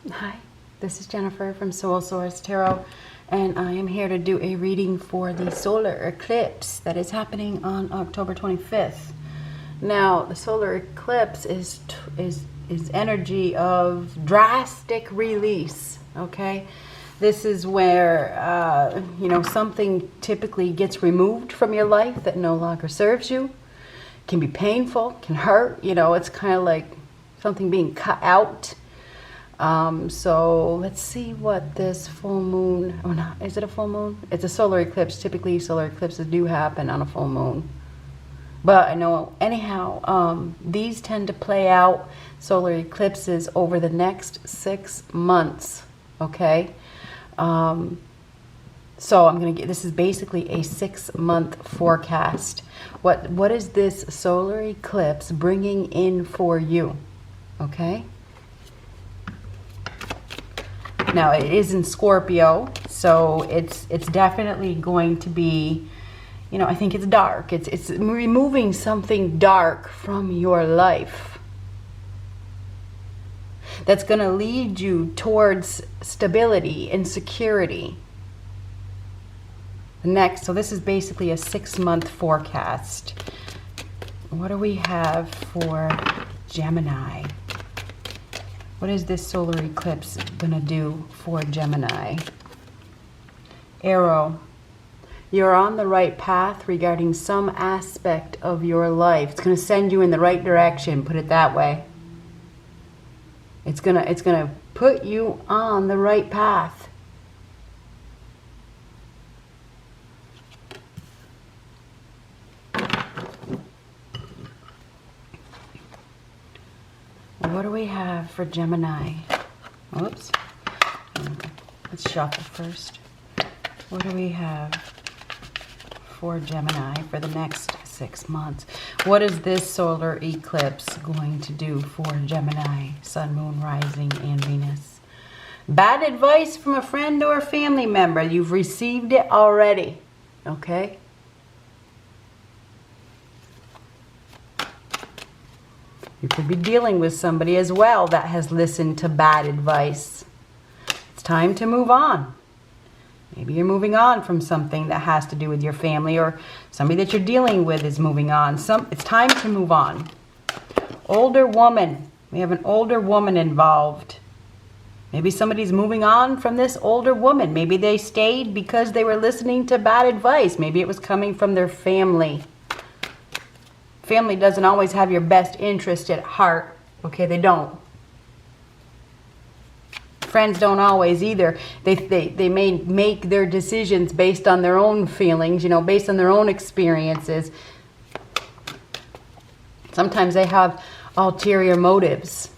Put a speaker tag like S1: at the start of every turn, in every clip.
S1: Hi, this is Jennifer from Soul Source Tarot, and I am here to do a reading for the solar eclipse that is happening on October 25th. Now, the solar eclipse is energy of drastic release, okay? This is where, something typically gets removed from your life that no longer serves you. It can be painful, can hurt, it's kind of like something being cut out. So let's see what this full moon, oh no, is it a full moon? It's a solar eclipse. Typically solar eclipses do happen on a full moon. But I know anyhow, these tend to play out, solar eclipses, over the next 6 months, okay? So I'm going to get, this is basically a 6-month forecast. What is this solar eclipse bringing in for you, okay? Now it is in Scorpio, so it's definitely going to be, I think it's dark. It's removing something dark from your life that's going to lead you towards stability and security. So this is basically a 6-month forecast. What do we have for Gemini? What is this solar eclipse going to do for Gemini? Arrow. You're on the right path regarding some aspect of your life. It's going to send you in the right direction, put it that way. It's going to put you on the right path. What do we have for Gemini? Oops. Let's shuffle first. What do we have for Gemini for the next 6 months? What is this solar eclipse going to do for Gemini, Sun, Moon, Rising, and Venus? Bad advice from a friend or a family member. You've received it already. Okay? You could be dealing with somebody as well that has listened to bad advice. It's time to move on. Maybe you're moving on from something that has to do with your family, or somebody that you're dealing with is moving on. It's time to move on. Older woman. We have an older woman involved. Maybe somebody's moving on from this older woman. Maybe they stayed because they were listening to bad advice. Maybe it was coming from their family. Family doesn't always have your best interest at heart. Okay, they don't. Friends don't always either. They may make their decisions based on their own feelings, based on their own experiences. Sometimes they have ulterior motives.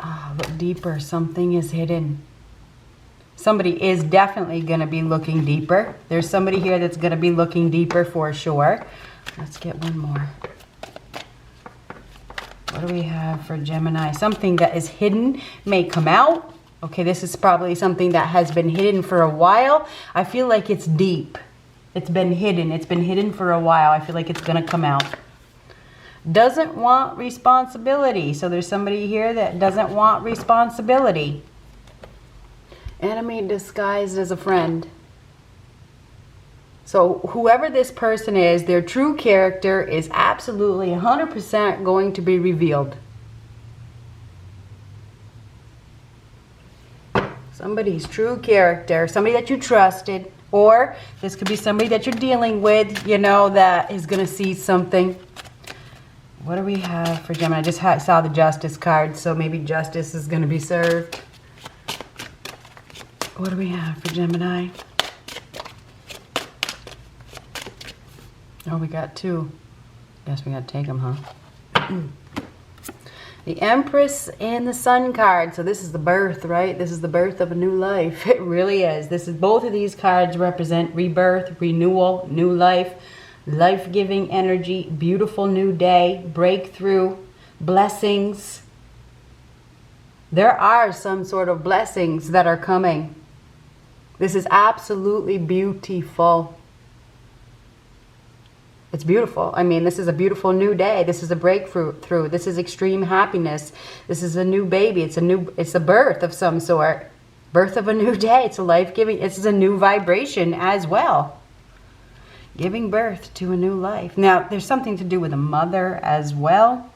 S1: Look deeper. Something is hidden. Somebody is definitely going to be looking deeper. There's somebody here that's going to be looking deeper for sure. Let's get one more. What do we have for Gemini? Something that is hidden may come out. Okay, this is probably something that has been hidden for a while. I feel like it's deep. It's been hidden. It's been hidden for a while. I feel like it's going to come out. Doesn't want responsibility. So there's somebody here that doesn't want responsibility. Enemy disguised as a friend. So whoever this person is, their true character is absolutely 100% going to be revealed. Somebody's true character, somebody that you trusted, or this could be somebody that you're dealing with, that is going to see something. What do we have for Gemini? I just saw the Justice card, so maybe justice is going to be served. What do we have for Gemini? Oh, we got two. Guess we got to take them, huh? The Empress and the Sun card. So this is the birth, right? This is the birth of a new life. It really is. Both of these cards represent rebirth, renewal, new life, life-giving energy, beautiful new day, breakthrough, blessings. There are some sort of blessings that are coming. This is absolutely beautiful. It's beautiful. I mean, this is a beautiful new day. This is a breakthrough. This is extreme happiness. This is a new baby. It's a birth of some sort. Birth of a new day. It's a life-giving, this is a new vibration as well. Giving birth to a new life. Now, there's something to do with a mother as well.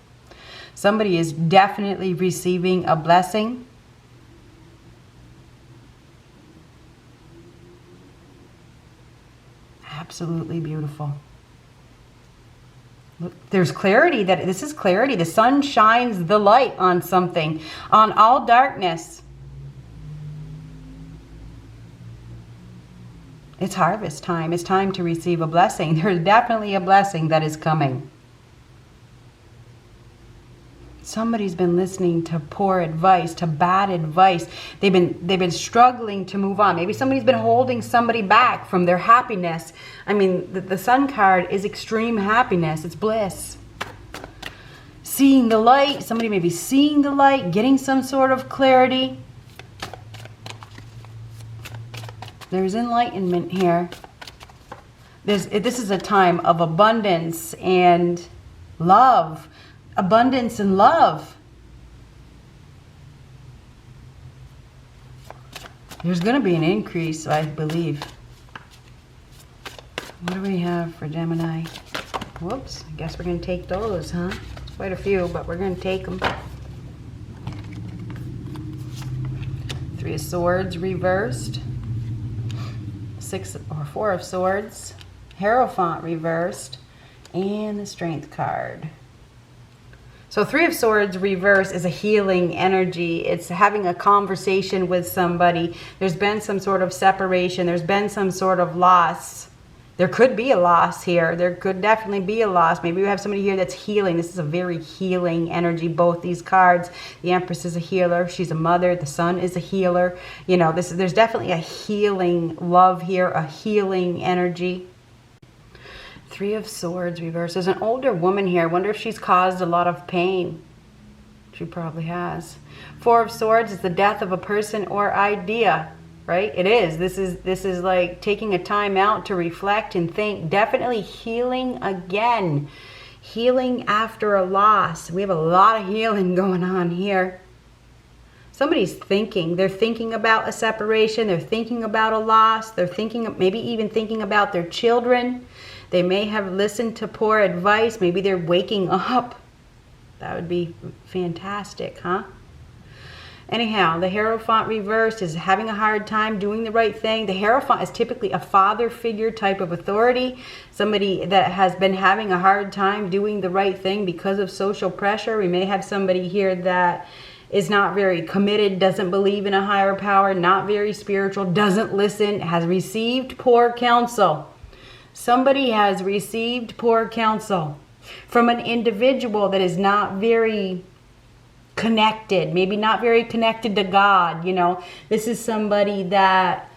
S1: Somebody is definitely receiving a blessing. Absolutely beautiful. Look, there's clarity. This is clarity. The sun shines the light on something, on all darkness. It's harvest time. It's time to receive a blessing. There's definitely a blessing that is coming. Somebody's been listening to poor advice, to bad advice. They've been struggling to move on. Maybe somebody's been holding somebody back from their happiness. I mean, the sun card is extreme happiness. It's bliss. Seeing the light. Somebody may be seeing the light, getting some sort of clarity. There's enlightenment here. This is a time of abundance and love. Abundance and love. There's going to be an increase, I believe. What do we have for Gemini? Whoops, I guess we're going to take those, huh? It's quite a few, but we're going to take them. Three of Swords reversed. Four of Swords. Hierophant reversed. And the Strength card. So Three of Swords reverse is a healing energy. It's having a conversation with somebody. There's been some sort of separation. There's been some sort of loss. There could be a loss here. There could definitely be a loss. Maybe we have somebody here that's healing. This is a very healing energy, both these cards. The Empress is a healer. She's a mother. The Sun is a healer. You know, there's definitely a healing love here, a healing energy. Three of Swords reversed. There's an older woman here. I wonder if she's caused a lot of pain. She probably has. Four of Swords is the death of a person or idea, right? It is. This is like taking a time out to reflect and think. Definitely healing again. Healing after a loss. We have a lot of healing going on here. Somebody's thinking. They're thinking about a separation. They're thinking about a loss. They're thinking, maybe even thinking about their children. They may have listened to poor advice. Maybe they're waking up. That would be fantastic, huh? Anyhow, the Hierophant reversed is having a hard time doing the right thing. The Hierophant is typically a father figure type of authority. Somebody that has been having a hard time doing the right thing because of social pressure. We may have somebody here that is not very committed, doesn't believe in a higher power, not very spiritual, doesn't listen, has received poor counsel. Somebody has received poor counsel from an individual that is not very connected, maybe not very connected to God. You know, this is somebody that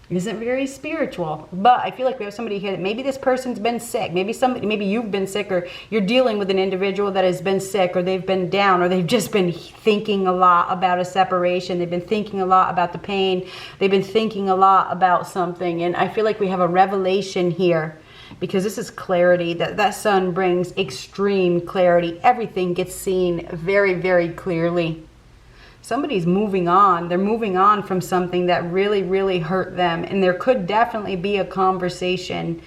S1: isn't very spiritual. But I feel like we have somebody here that maybe this person's been sick. Maybe you've been sick, or you're dealing with an individual that has been sick, or they've been down, or they've just been thinking a lot about a separation. They've been thinking a lot about the pain. They've been thinking a lot about something. And I feel like we have a revelation here, because this is clarity. That sun brings extreme clarity. Everything gets seen very, very clearly. Somebody's moving on. They're moving on from something that really, really hurt them. And there could definitely be a conversation.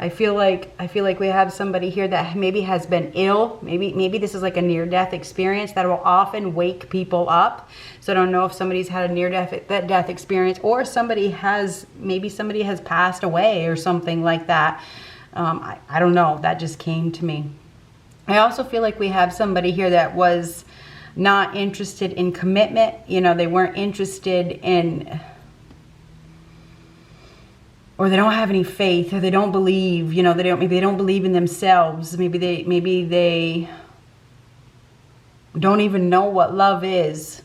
S1: I feel like we have somebody here that maybe has been ill. Maybe this is like a near-death experience that will often wake people up. So I don't know if somebody's had a near-death experience, or maybe somebody has passed away or something like that. I don't know. That just came to me. I also feel like we have somebody here that was not interested in commitment. You know, they weren't interested in, or they don't have any faith, or they don't believe, you know, maybe they don't believe in themselves. Maybe they don't even know what love is.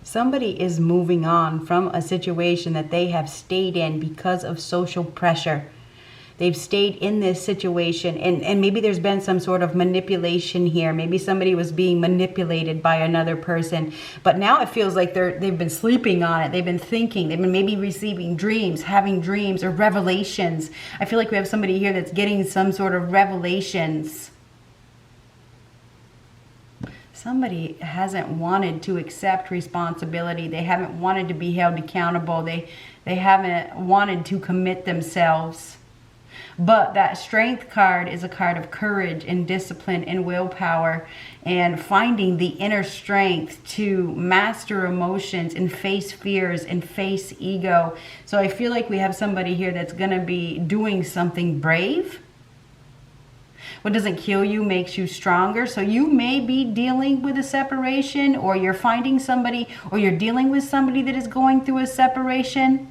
S1: Somebody is moving on from a situation that they have stayed in because of social pressure. They've stayed in this situation, and maybe there's been some sort of manipulation here. Maybe somebody was being manipulated by another person, but now it feels like they've been sleeping on it. They've been thinking. They've been maybe receiving dreams, having dreams or revelations. I feel like we have somebody here that's getting some sort of revelations. Somebody hasn't wanted to accept responsibility. They haven't wanted to be held accountable. They haven't wanted to commit themselves. But that Strength card is a card of courage and discipline and willpower and finding the inner strength to master emotions and face fears and face ego. So I feel like we have somebody here that's going to be doing something brave. What doesn't kill you makes you stronger. So you may be dealing with a separation, or you're finding somebody, or you're dealing with somebody that is going through a separation.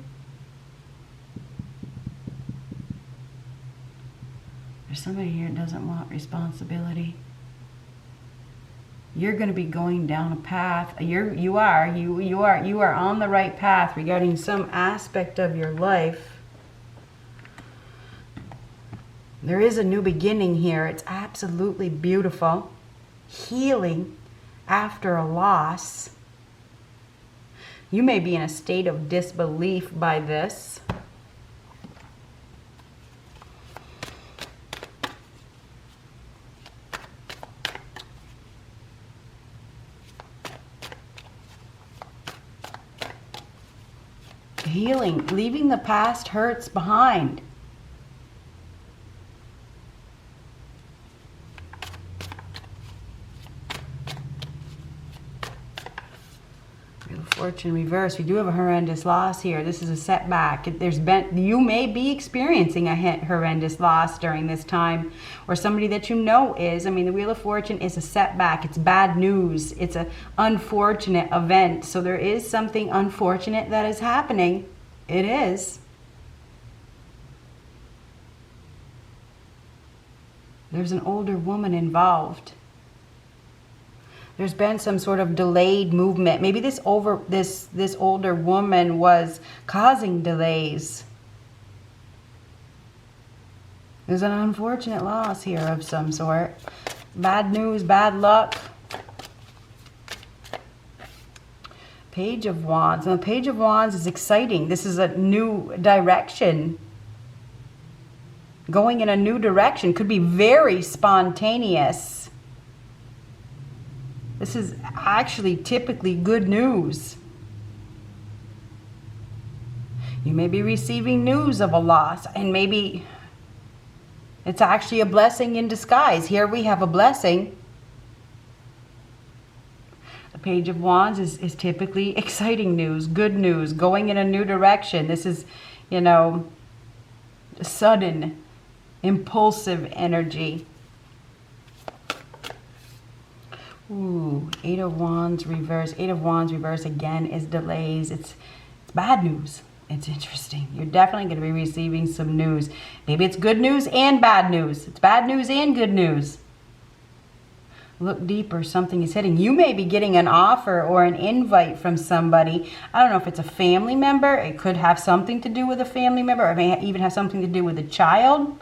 S1: There's somebody here that doesn't want responsibility. You're going to be going down a path. You are on the right path regarding some aspect of your life. There is a new beginning here. It's absolutely beautiful. Healing after a loss. You may be in a state of disbelief by this. Healing, leaving the past hurts behind. Fortune reverse. We do have a horrendous loss here. This is a setback. You may be experiencing a horrendous loss during this time, or somebody that you know is. I mean, the Wheel of Fortune is a setback. It's bad news. It's an unfortunate event. So there is something unfortunate that is happening. It is. There's an older woman involved. There's been some sort of delayed movement. Maybe this older woman was causing delays. There's an unfortunate loss here of some sort. Bad news, bad luck. Page of Wands. Now, the Page of Wands is exciting. This is a new direction. Going in a new direction. Could be very spontaneous. This is actually typically good news. You may be receiving news of a loss, and maybe it's actually a blessing in disguise. Here we have a blessing. The Page of Wands is typically exciting news, good news, going in a new direction. This is, sudden, impulsive energy. Ooh, Eight of Wands reverse. Eight of Wands reverse again is delays. It's bad news. It's interesting. You're definitely going to be receiving some news. Maybe it's good news and bad news. It's bad news and good news. Look deeper. Something is hitting. You may be getting an offer or an invite from somebody. I don't know if it's a family member. It could have something to do with a family member. It may even have something to do with a child.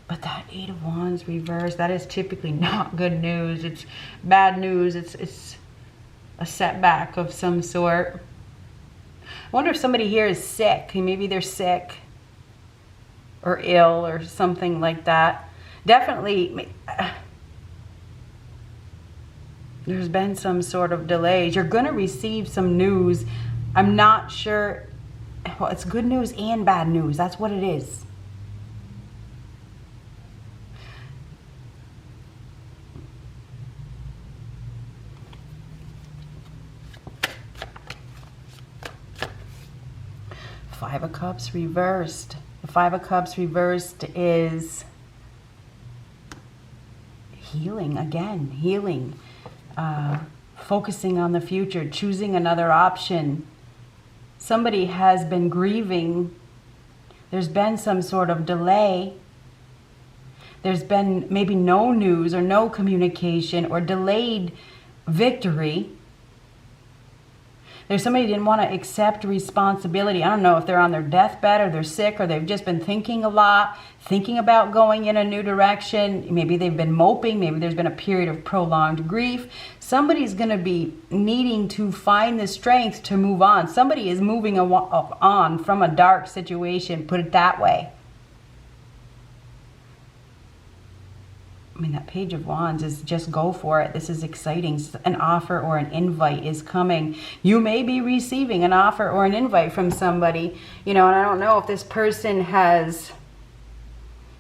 S1: But that Eight of Wands reverse, that is typically not good news. It's bad news. It's a setback of some sort. I wonder if somebody here is sick. Maybe they're sick or ill or something like that. Definitely, there's been some sort of delays. You're going to receive some news. I'm not sure. Well, it's good news and bad news. That's what it is. Five of Cups reversed. The Five of Cups reversed is healing again. Healing. Focusing on the future. Choosing another option. Somebody has been grieving. There's been some sort of delay. There's been maybe no news or no communication or delayed victory. There's somebody who didn't want to accept responsibility. I don't know if they're on their deathbed or they're sick or they've just been thinking a lot, thinking about going in a new direction. Maybe they've been moping. Maybe there's been a period of prolonged grief. Somebody's going to be needing to find the strength to move on. Somebody is moving on from a dark situation, put it that way. I mean, that Page of Wands is just go for it. This is exciting. An offer or an invite is coming. You may be receiving an offer or an invite from somebody, you know, and I don't know if this person has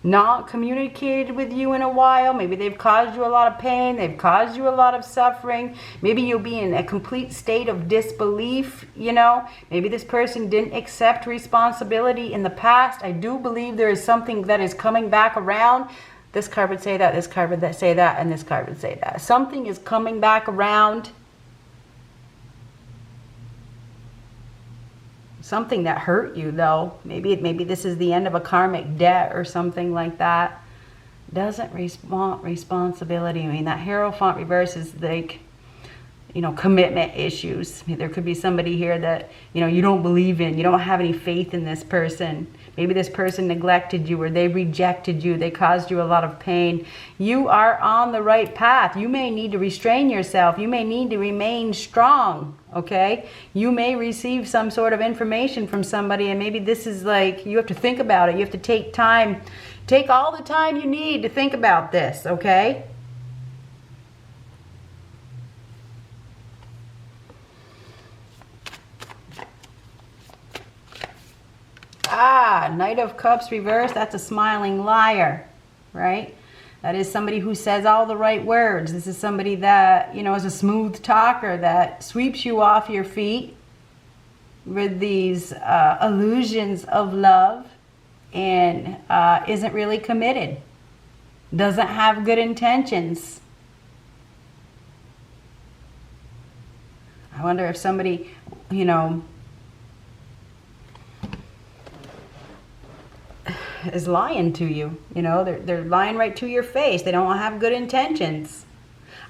S1: not communicated with you in a while. Maybe they've caused you a lot of pain. They've caused you a lot of suffering. Maybe you'll be in a complete state of disbelief, you know. Maybe this person didn't accept responsibility in the past. I do believe there is something that is coming back around. This card would say that, this card would say that, and this card would say that. Something is coming back around. Something that hurt you, though. Maybe this is the end of a karmic debt or something like that. Doesn't want responsibility. I mean, that Hierophant reverse is like, you know, commitment issues. There could be somebody here that, you know, you don't believe in. You don't have any faith in this person. Maybe this person neglected you or they rejected you. They caused you a lot of pain. You are on the right path. You may need to restrain yourself. You may need to remain strong, okay? You may receive some sort of information from somebody, and maybe this is like, you have to think about it. You have to take time. Take all the time you need to think about this, okay? Knight of Cups reversed, that's a smiling liar, right? That is somebody who says all the right words. This is somebody that, you know, is a smooth talker that sweeps you off your feet with these illusions of love and isn't really committed. Doesn't have good intentions. I wonder if somebody, you know, is lying to you. You know, they're lying right to your face. They don't have good intentions.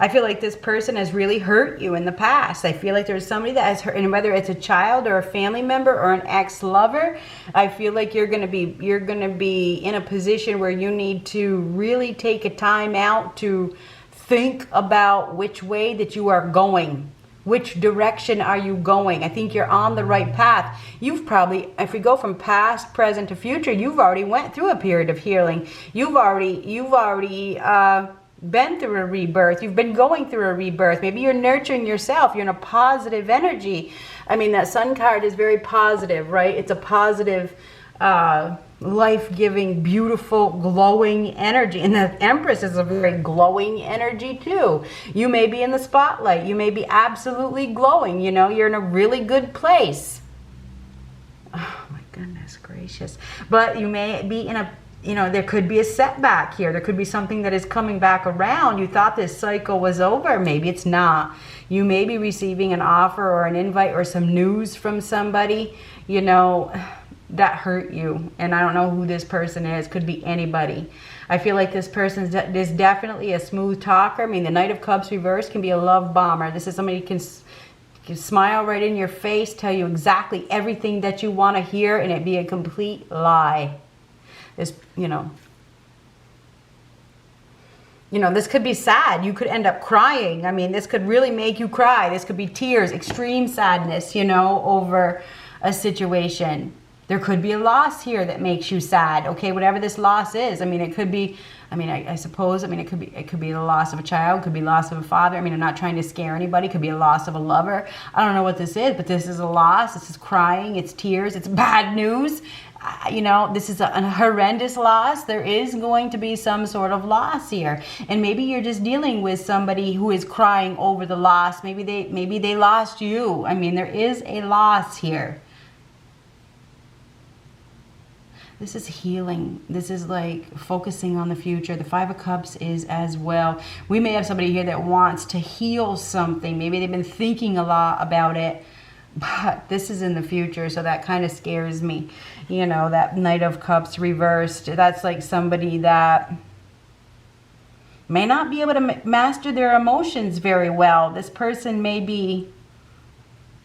S1: I feel like this person has really hurt you in the past. I feel like there's somebody that has hurt, and whether it's a child or a family member or an ex-lover, I feel like you're gonna be in a position where you need to really take a time out to think about which way that you are going. Which direction are you going? I think you're on the right path. You've probably, if we go from past, present to future, you've already went through a period of healing. You've already been through a rebirth. You've been going through a rebirth. Maybe you're nurturing yourself. You're in a positive energy. I mean, that Sun card is very positive, right? It's a positive, life-giving, beautiful, glowing energy. And the Empress is a very glowing energy too. You may be in the spotlight. You may be absolutely glowing. You know, you're in a really good place. Oh my goodness gracious. But you may be in a, you know, there could be a setback here. There could be something that is coming back around. You thought this cycle was over. Maybe it's not. You may be receiving an offer or an invite or some news from somebody, you know, that hurt you. And I don't know who this person is. Could be anybody. I feel like this person is definitely a smooth talker. I mean, the Knight of Cups reverse can be a love bomber. This is somebody who can smile right in your face, tell you exactly everything that you want to hear, and it be a complete lie. This, you know, this could be sad. You could end up crying. I mean, this could really make you cry. This could be tears, extreme sadness, you know, over a situation. There could be a loss here that makes you sad. Okay, whatever this loss is. I mean, it could be, I suppose, it could be the loss of a child, could be loss of a father. I mean, I'm not trying to scare anybody. It could be a loss of a lover. I don't know what this is, but this is a loss. This is crying. It's tears. It's bad news. You know, this is a horrendous loss. There is going to be some sort of loss here. And maybe you're just dealing with somebody who is crying over the loss. Maybe they lost you. I mean, there is a loss here. This is healing. This is like focusing on the future. The Five of Cups is as well. We may have somebody here that wants to heal something. Maybe they've been thinking a lot about it, but this is in the future, so that kind of scares me. You know, that Knight of Cups reversed. That's like somebody that may not be able to master their emotions very well. This person may be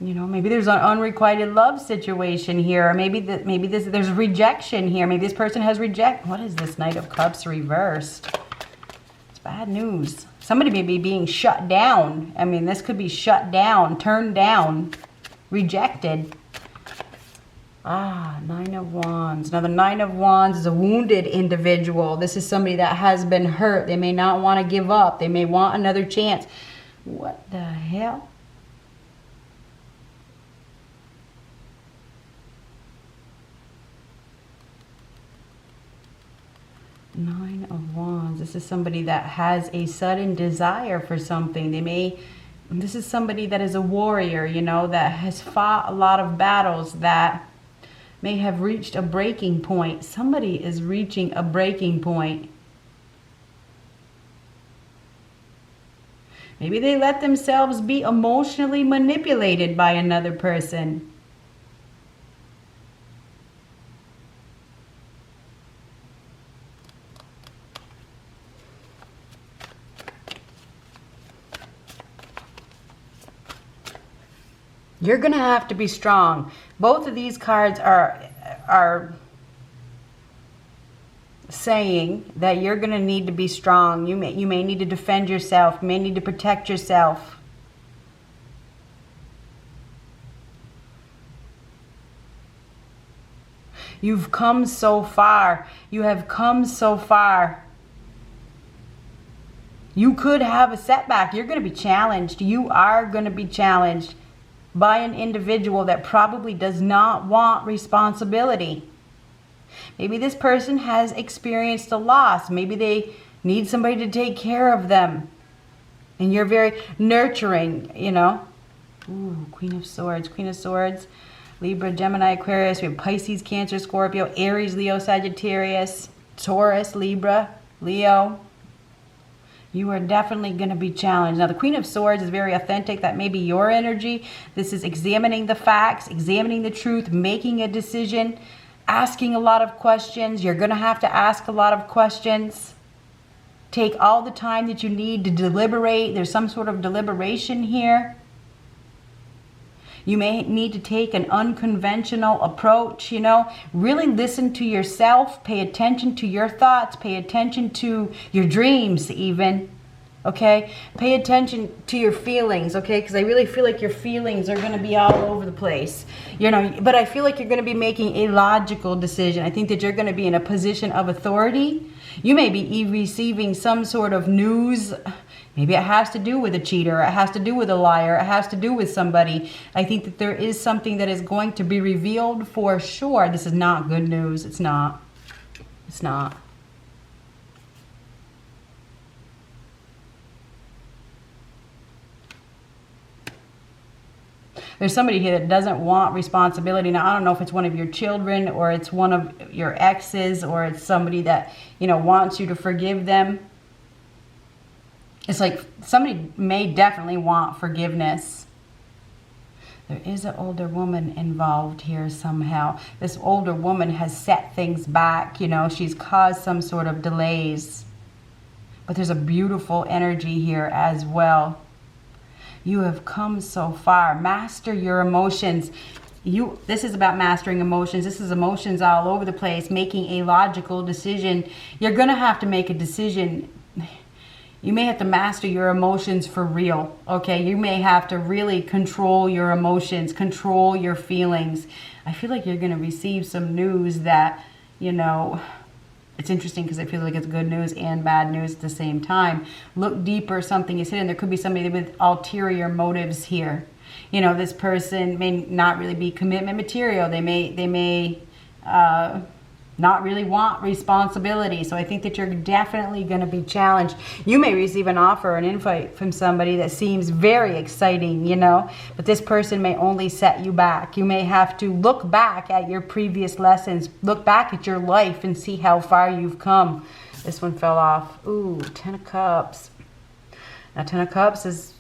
S1: You know, maybe there's an unrequited love situation here. Or maybe there's rejection here. Maybe this person has What is this Knight of Cups reversed? It's bad news. Somebody may be being shut down. I mean, this could be shut down, turned down, rejected. Ah, Nine of Wands. Now, the Nine of Wands is a wounded individual. This is somebody that has been hurt. They may not want to give up. They may want another chance. What the hell? Nine of Wands. This is somebody that has a sudden desire for something. This is somebody that is a warrior, you know, that has fought a lot of battles, that may have reached a breaking point. Somebody is reaching a breaking point. Maybe they let themselves be emotionally manipulated by another person. You're going to have to be strong. Both of these cards are saying that you're going to need to be strong. You may need to defend yourself. You may need to protect yourself. You've come so far. You have come so far. You could have a setback. You're going to be challenged. You are going to be challenged by an individual that probably does not want responsibility. Maybe this person has experienced a loss. Maybe they need somebody to take care of them. And you're very nurturing, you know. Ooh, Queen of Swords. Queen of Swords. Libra, Gemini, Aquarius. We have Pisces, Cancer, Scorpio, Aries, Leo, Sagittarius, Taurus, Libra, Leo. You are definitely going to be challenged. Now, the Queen of Swords is very authentic. That may be your energy. This is examining the facts, examining the truth, making a decision, asking a lot of questions. You're going to have to ask a lot of questions. Take all the time that you need to deliberate. There's some sort of deliberation here. You may need to take an unconventional approach, you know. Really listen to yourself. Pay attention to your thoughts. Pay attention to your dreams even, okay? Pay attention to your feelings, okay? Because I really feel like your feelings are going to be all over the place, you know. But I feel like you're going to be making a logical decision. I think that you're going to be in a position of authority. You may be receiving some sort of news. Maybe it has to do with a cheater. It has to do with a liar. It has to do with somebody. I think that there is something that is going to be revealed for sure. This is not good news. It's not. It's not. There's somebody here that doesn't want responsibility. Now, I don't know if it's one of your children or it's one of your exes or it's somebody that, you know, wants you to forgive them. It's like somebody may definitely want forgiveness. There is an older woman involved here somehow. This older woman has set things back, you know. She's caused some sort of delays. But there's a beautiful energy here as well. You have come so far. Master your emotions. This is about mastering emotions. This is emotions all over the place, making a logical decision. You're going to have to make a decision. You may have to master your emotions for real, okay? You may have to really control your emotions, control your feelings. I feel like you're going to receive some news that, you know, it's interesting because I feel like it's good news and bad news at the same time. Look deeper, something is hidden. There could be somebody with ulterior motives here. You know, this person may not really be commitment material. They may not really want responsibility. So I think that you're definitely going to be challenged. You may receive an offer or an invite from somebody that seems very exciting, you know, but this person may only set you back. You may have to look back at your previous lessons, look back at your life and see how far you've come. This one fell off. Ooh, Ten of Cups. Now, Ten of Cups is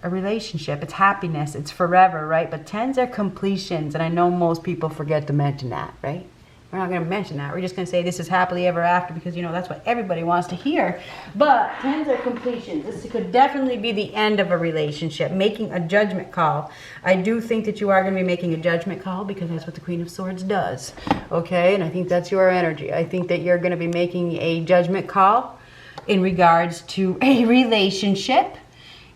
S1: a relationship. It's happiness. It's forever, right? But tens are completions, and I know most people forget to mention that, right? We're not going to mention that. We're just going to say this is happily ever after because, you know, that's what everybody wants to hear. But 10s are completions. This could definitely be the end of a relationship, making a judgment call. I do think that you are going to be making a judgment call because that's what the Queen of Swords does. Okay? And I think that's your energy. I think that you're going to be making a judgment call in regards to a relationship.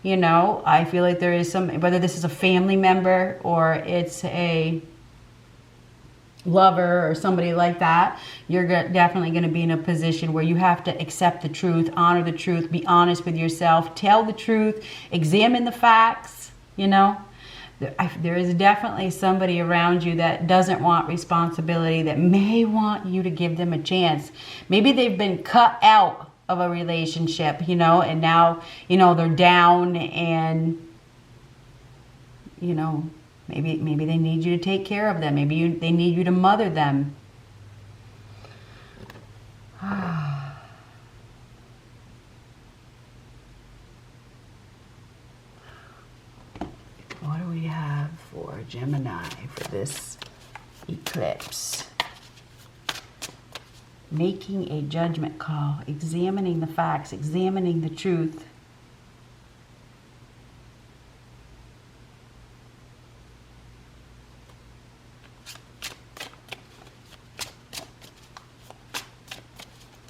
S1: You know, I feel like there is some, whether this is a family member or it's a lover or somebody like that, you're definitely going to be in a position where you have to accept the truth, honor the truth, be honest with yourself, tell the truth, examine the facts. You know, there is definitely somebody around you that doesn't want responsibility, that may want you to give them a chance. Maybe they've been cut out of a relationship, you know, and now, you know, they're down and, you know, maybe they need you to take care of them. Maybe they need you to mother them. What do we have for Gemini for this eclipse? Making a judgment call, examining the facts, examining the truth.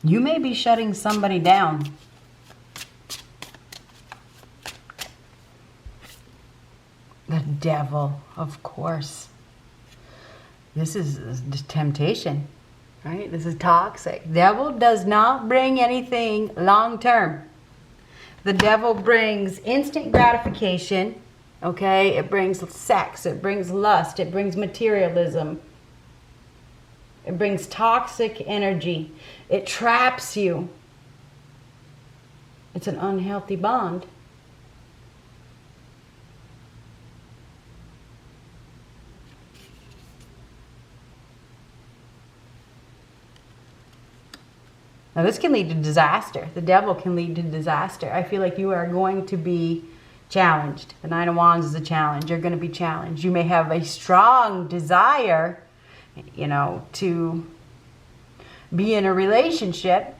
S1: You may be shutting somebody down. The devil, of course. This is temptation, right? This is toxic. Devil does not bring anything long term. The devil brings instant gratification, okay? It brings sex, it brings lust, it brings materialism. It brings toxic energy. It traps you. It's an unhealthy bond. Now this can lead to disaster. The devil can lead to disaster. I feel like you are going to be challenged. The Nine of Wands is a challenge. You're going to be challenged. You may have a strong desire, you know, to be in a relationship,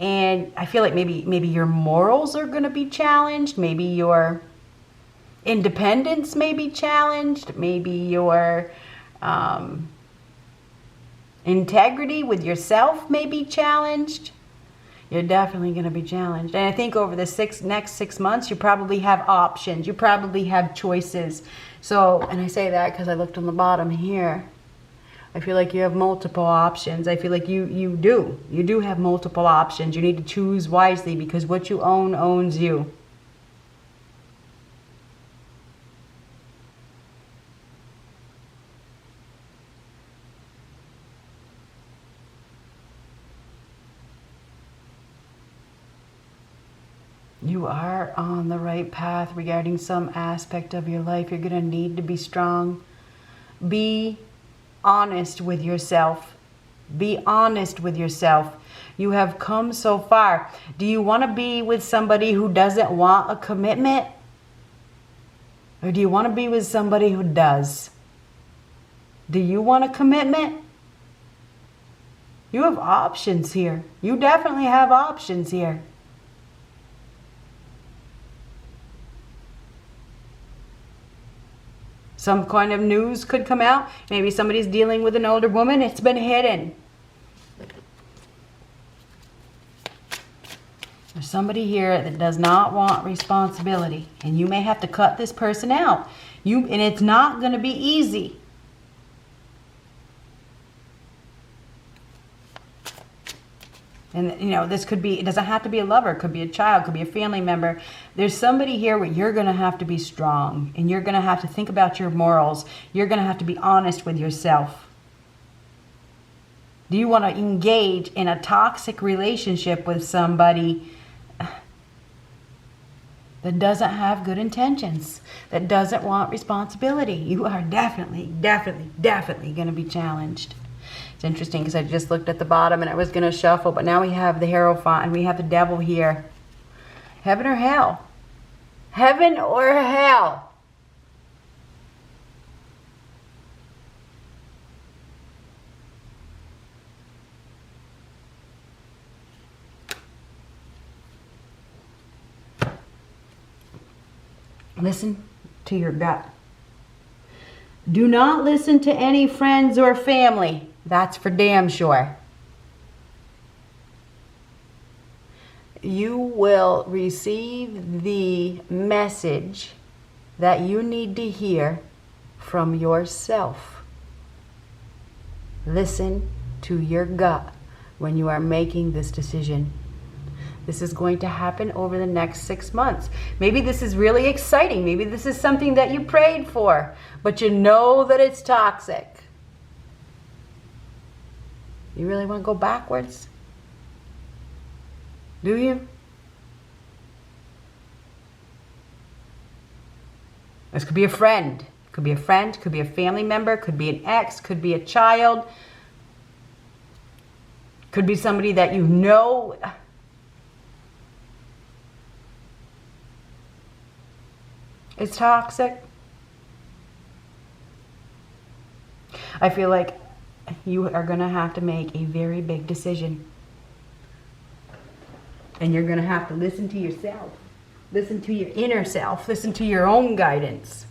S1: and I feel like maybe your morals are going to be challenged, maybe your independence may be challenged, maybe your integrity with yourself may be challenged. You're definitely going to be challenged. And I think over the next 6 months, you probably have options. You probably have choices. So, and I say that because I looked on the bottom here. I feel like you have multiple options. I feel like you do have multiple options. You need to choose wisely because what you own owns you. You are on the right path regarding some aspect of your life. You're going to need to be strong. Be honest with yourself. Be honest with yourself. You have come so far. Do you want to be with somebody who doesn't want a commitment? Or do you want to be with somebody who does? Do you want a commitment? You have options here. You definitely have options here. Some kind of news could come out. Maybe somebody's dealing with an older woman. It's been hidden. There's somebody here that does not want responsibility. And you may have to cut this person out. And it's not going to be easy. And, you know, this could be, it doesn't have to be a lover. It could be a child. It could be a family member. There's somebody here where you're going to have to be strong. And you're going to have to think about your morals. You're going to have to be honest with yourself. Do you want to engage in a toxic relationship with somebody that doesn't have good intentions, that doesn't want responsibility? You are definitely going to be challenged. It's interesting because I just looked at the bottom and I was going to shuffle, but now we have the Hierophant and we have the Devil here. Heaven or hell? Heaven or hell? Listen to your gut. Do not listen to any friends or family. That's for damn sure. You will receive the message that you need to hear from yourself. Listen to your gut when you are making this decision. This is going to happen over the next 6 months. Maybe this is really exciting. Maybe this is something that you prayed for, but you know that it's toxic. You really want to go backwards? Do you? This could be a friend. Could be a friend, could be a family member, could be an ex, could be a child. Could be somebody that you know. It's toxic. I feel like you are going to have to make a very big decision. And you're going to have to listen to yourself. Listen to your inner self. Listen to your own guidance.